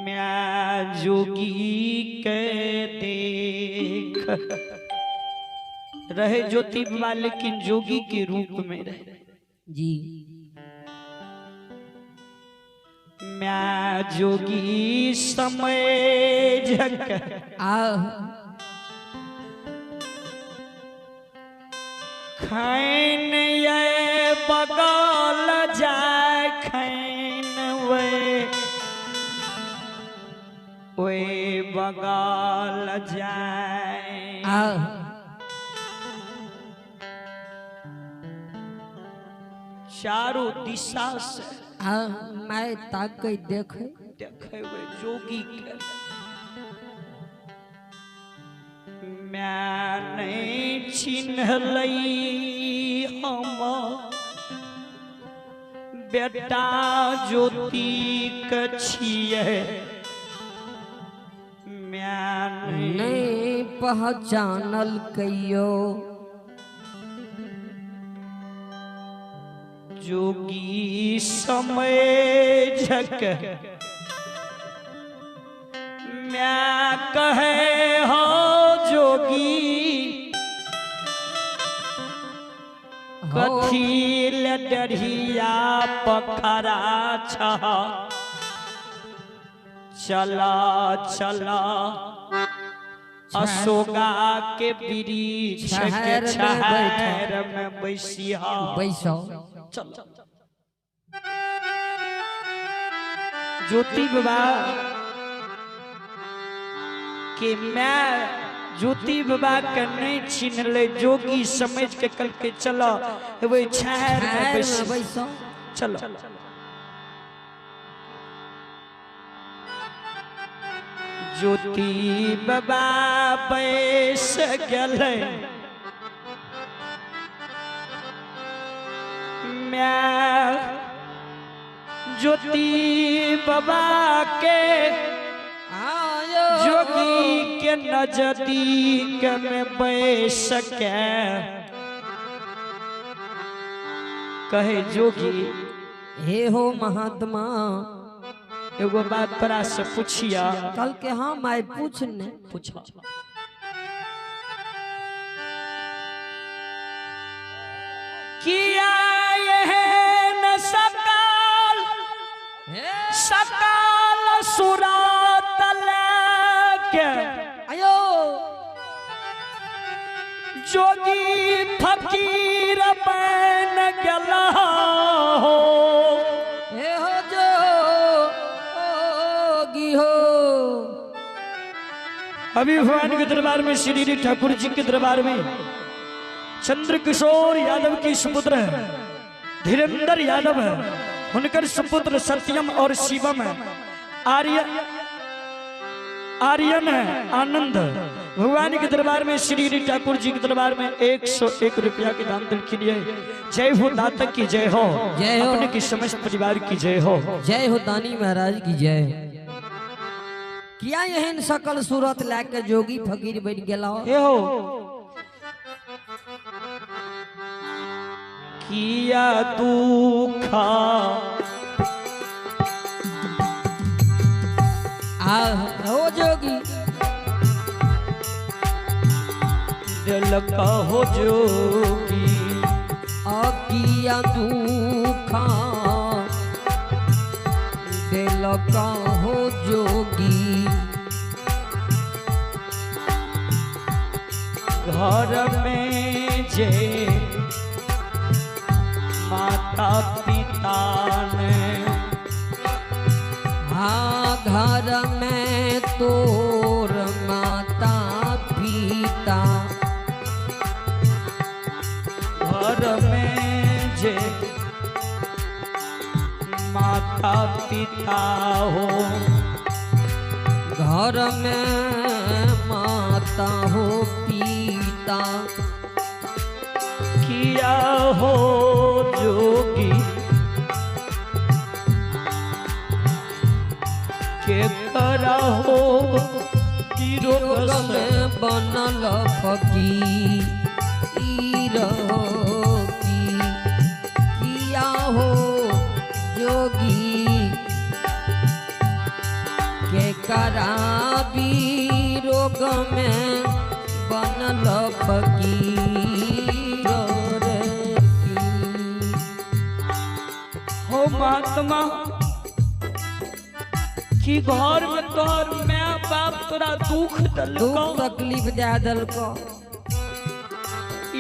मैं जोगी के देख रहे ज्योति बाबा, लेकिन जोगी के रूप में रहे जी। मैं जोगी समय झक खैन ये बगल जाए खैन वे बगल जाए चारों दिशा से मैं ताक देखे हुए जोगी के मैं नहीं चिन्ह लई हम बेटा ज्योति कछिए मैं नहीं पहचानल कहियो जोगी समय झक मैं कहे हो जोगी कथी डरिया पखरा छह चला चला अशोका के वृक्ष के छायर में बैसिया बैसो चलो ज्योति बाबा कि मैं ज्योति बाबा के नहीं छीन ले, जोगी समझ के कल के चलो वो छायर में बैसो चलो ज्योति बाबा बैस गले मैं ज्योति बाबा के जोगी के नजदीक में बैस के कहे जोगी हे हो महात्मा एगो बात तोरा से पूछिया। कल के हम आए पूछने पूछा किया यह न सकाल सकाल सुरातल के आयो जोगी फकीर बन गला हो हे हो जोगी हो। अभी भगवान के दरबार में श्री ठाकुर जी के दरबार में चंद्र किशोर यादव की सुपुत्र है धीरेन्द्र यादव है, उनकर सुपुत्र सत्यम और शिवम है, आर्यन है आनंद। भगवान के दरबार में श्री ठाकुर जी के दरबार में 101 रुपया के दान दिल के लिए जय हो दातक की जय हो, जय हो। अपने की समस्त परिवार की जय हो, जय हो दानी महाराज की जय। किया यहन सकल सूरत लाके जोगी फकीर बन गेला हो किया दुखा हो जोगी दिल का हो जोगी किया दुखा दिल का हो जोगी घर में जे माता पिता ने घर में तोर माता पिता घर में जे माता पिता हो घर में माता हो पिता किया हो जोगी के करा हो रोग में बनल फकीर किया हो जोगी के कराबी रोग में बनल फकीर रे की। हो महात्मा कि घर में तोहर मैं बाप तोरा दुख दलको दुख तकलीफ दे दल को,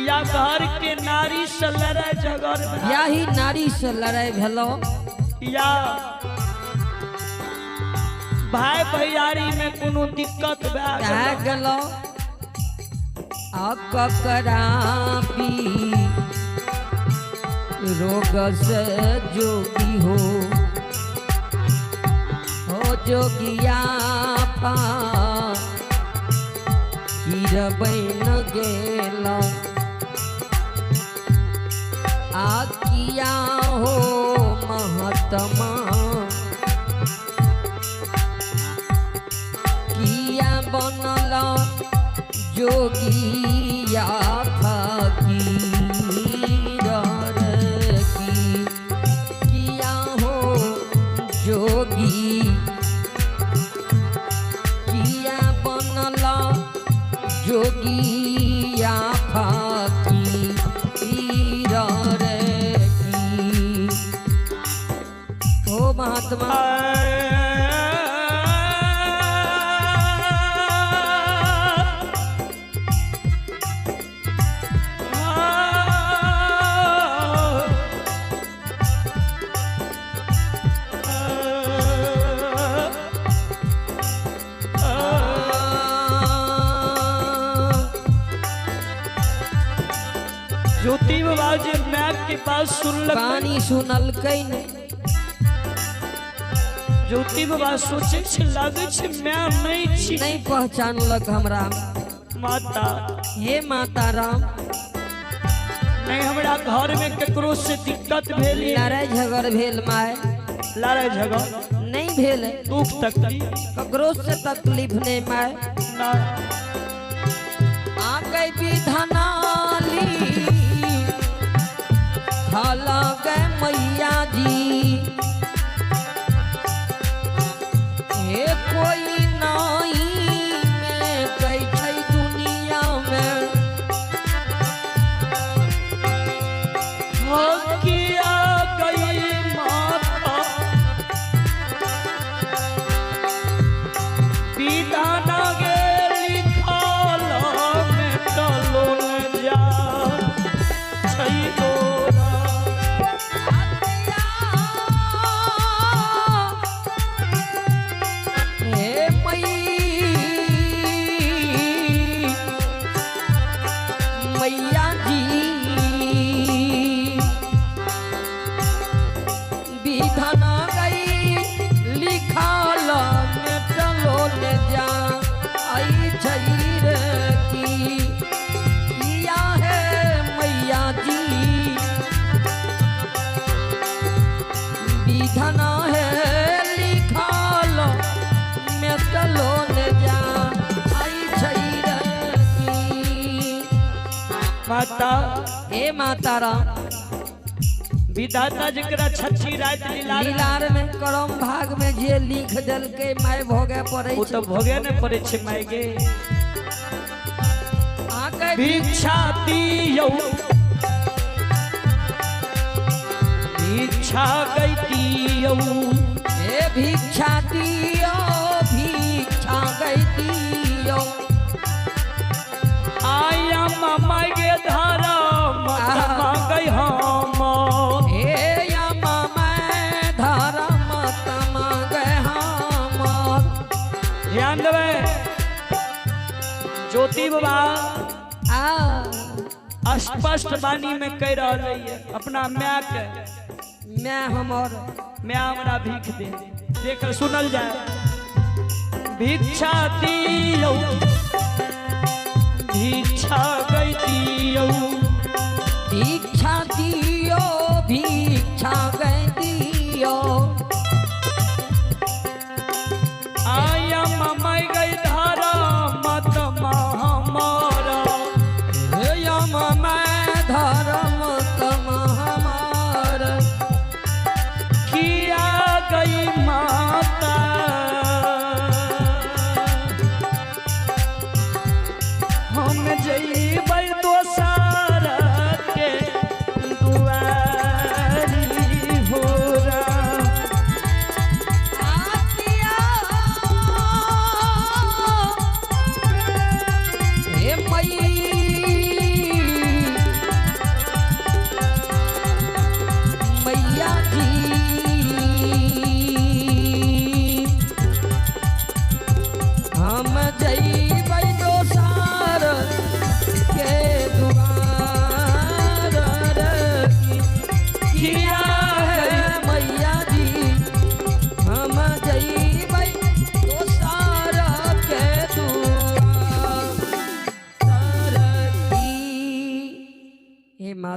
या घर के नारी से लड़ाई झगड़ या ही नारी से लड़ाई भेलो, या भाई भैयारी में कोनो दिक्कत कह गेलो। ककरा भी रोग से जोगी हो जोगिया फकीर बन गेला। आकिया हो महात्मा किया बनल जोगिया फकीर रे की। किया हो जोगी किया बनल जोगिया फकीर रे की। ओ महात्मा ज्योति बाबा जी मैक के पास सुनल पानी सुनल कई नहीं। ज्योति बाबा सोचे छे लागे छे मैं नहीं छी नहीं पहचानलक हमरा माता। हे माता राम नहीं हमरा घर में केकरो से दिक्कत भेल लड़ाई झगड़ भेल माय लड़ाई झगड़ नहीं भेल दुख तकलीफ ककरो से तकलीफ नहीं माय ना आ गई विधनाली खाला गए मैया जी। हे कोई नहीं में कई छै दुनिया में हो किया गई माता विधान गे लिखल में टलो न जा छै तोरा। हे मैया जी विधन गई लिखल में चलो ले जा आई छै रे की। किया है मैया जी विधन है लिखल में चलो ले जा आई छै रे की। माता हे माता राम विधाता जकरा छठी रात लीलार में करम भाग में जे लिख दल के माय भोगे पड़े वो तो भोगे न पड़े छे माय गे। आके भिक्षा दियो भिक्षा गई दियो हे भिक्षा दियो भिक्षा गई दियो। आया मामा गे धारा माता गई हम हे यमा मैं धर्म तम गए हम। ध्यान देवे ज्योति बाबा स्पष्ट वाणी में कह रहा है अपना मैं के मैं हमर मैं हमरा भीख दे देख सुनल जाए। भिक्षा दियो भिक्षा गई दियो भिक्षा दियो भिक्षा गए दियो। आया मामा गई धारा मत हमारा हे यमा मैं धर्म तम हमार। किया गई माता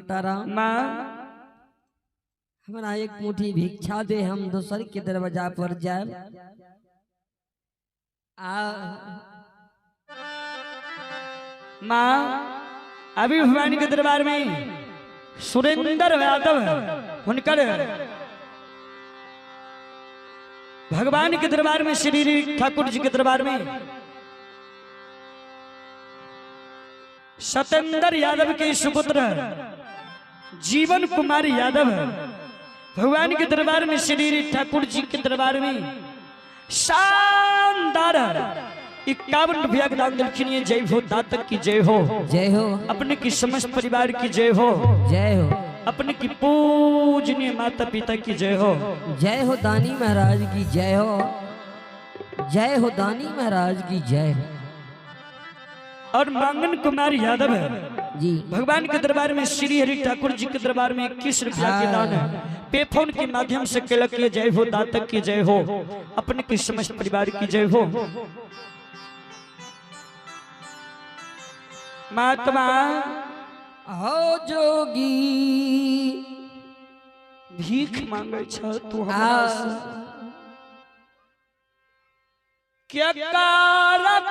माता राम माँ हमारा एक मुट्ठी भिक्षा दे, हम दूसर के दरवाजा पर जाए। माँ अभी भगवान के दरबार में सुरेंद्र यादव उनकर भगवान के दरबार में श्री ठाकुर जी के दरबार में सतेंद्र यादव के सुपुत्र जीवन कुमार यादव भगवान के दरबार में श्री ठाकुर जी के दरबार में शानदार 51 रुपया का दान दक्षिणीय जय हो, दातक की जय हो, जय हो, अपने की समस्त परिवार की जय हो, जय हो, अपने की पूजनीय माता पिता की जय हो, जय हो दानी महाराज की जय हो, जय हो दानी महाराज की जय हो। और मांगन कुमार यादव जी भगवान के दरबार में श्री हरि ठाकुर जी के दरबार में 21 रुपया के दान है पेफोन के माध्यम से केलक की जय हो, दातक की जय हो, अपने की समस्त परिवार की जय हो। महात्मा हो जोगी भीख मांगे छ तू हमरा से क्या कारक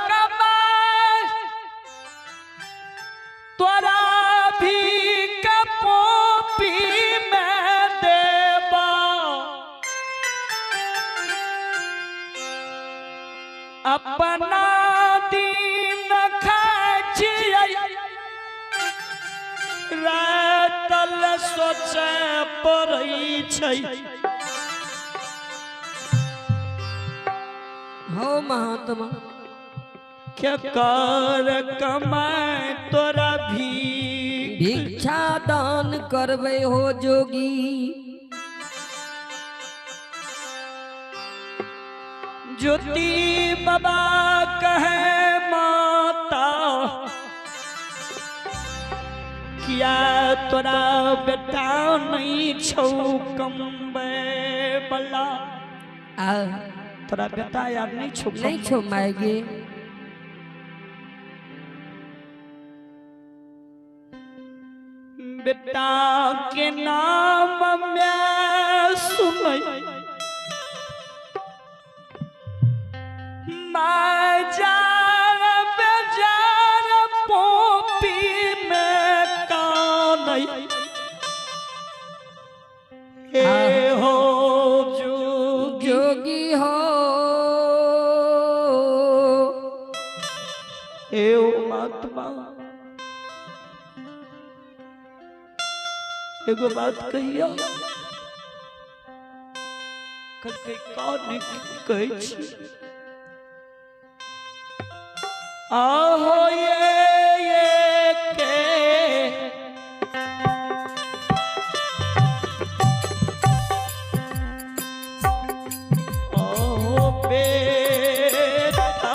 तोरा भीख पोपी में देबा अपना दिन खाचिए रातल सोचे पड़ै छै। हो महात्मा क्या कर कमाए तोरा भी भिक्षा दान करबे हो जोगी। ज्योति बाबा कहे माता किया तोरा बेटा नहीं छौ कमबे बला। तोरा बेटा यार नहीं छौ, नहीं छो मायगे। बेटा के नाम में सुनई मैं जार बेजार पोपी में कानई हे हो जोगी हो हे महात्मा एगो बात कहिया कल के कान कहै छी आहो ये के ओ बेटा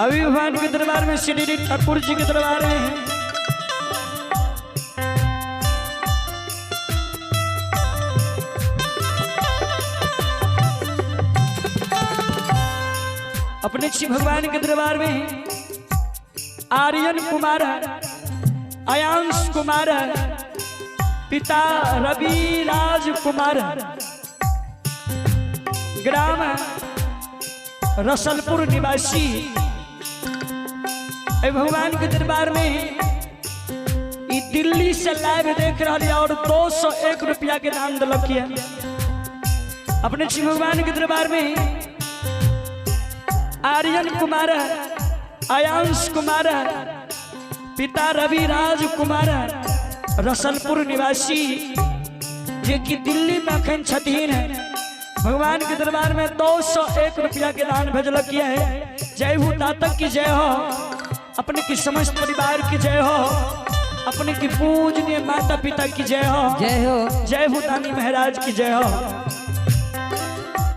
अभी भगवान के दरबार में श्री ठाकुर जी के दरबार में है। अपने श्री भगवान के दरबार में आर्यन कुमार, अयांश कुमार, पिता रवि राज कुमार, ग्राम रसलपुर निवासी। भगवान के दरबार में दिल्ली से लाइव देख रहा है और 201 रुपया के दान दिलक किया। अपने श्री भगवान के दरबार में आर्यन कुमार, अयांश कुमार, पिता रवि राज कुमार, रसलपुर निवासी, जे कि दिल्ली में अखन छथिन है। भगवान के दरबार में 201 रुपया के दान भेजलक किया है। जय हो दातक की जय हो, अपने की समस्त परिवार की जय हो, अपने की पूजनीय माता पिता की जय हो, जय हो, जय हो दानी महाराज की जय हो।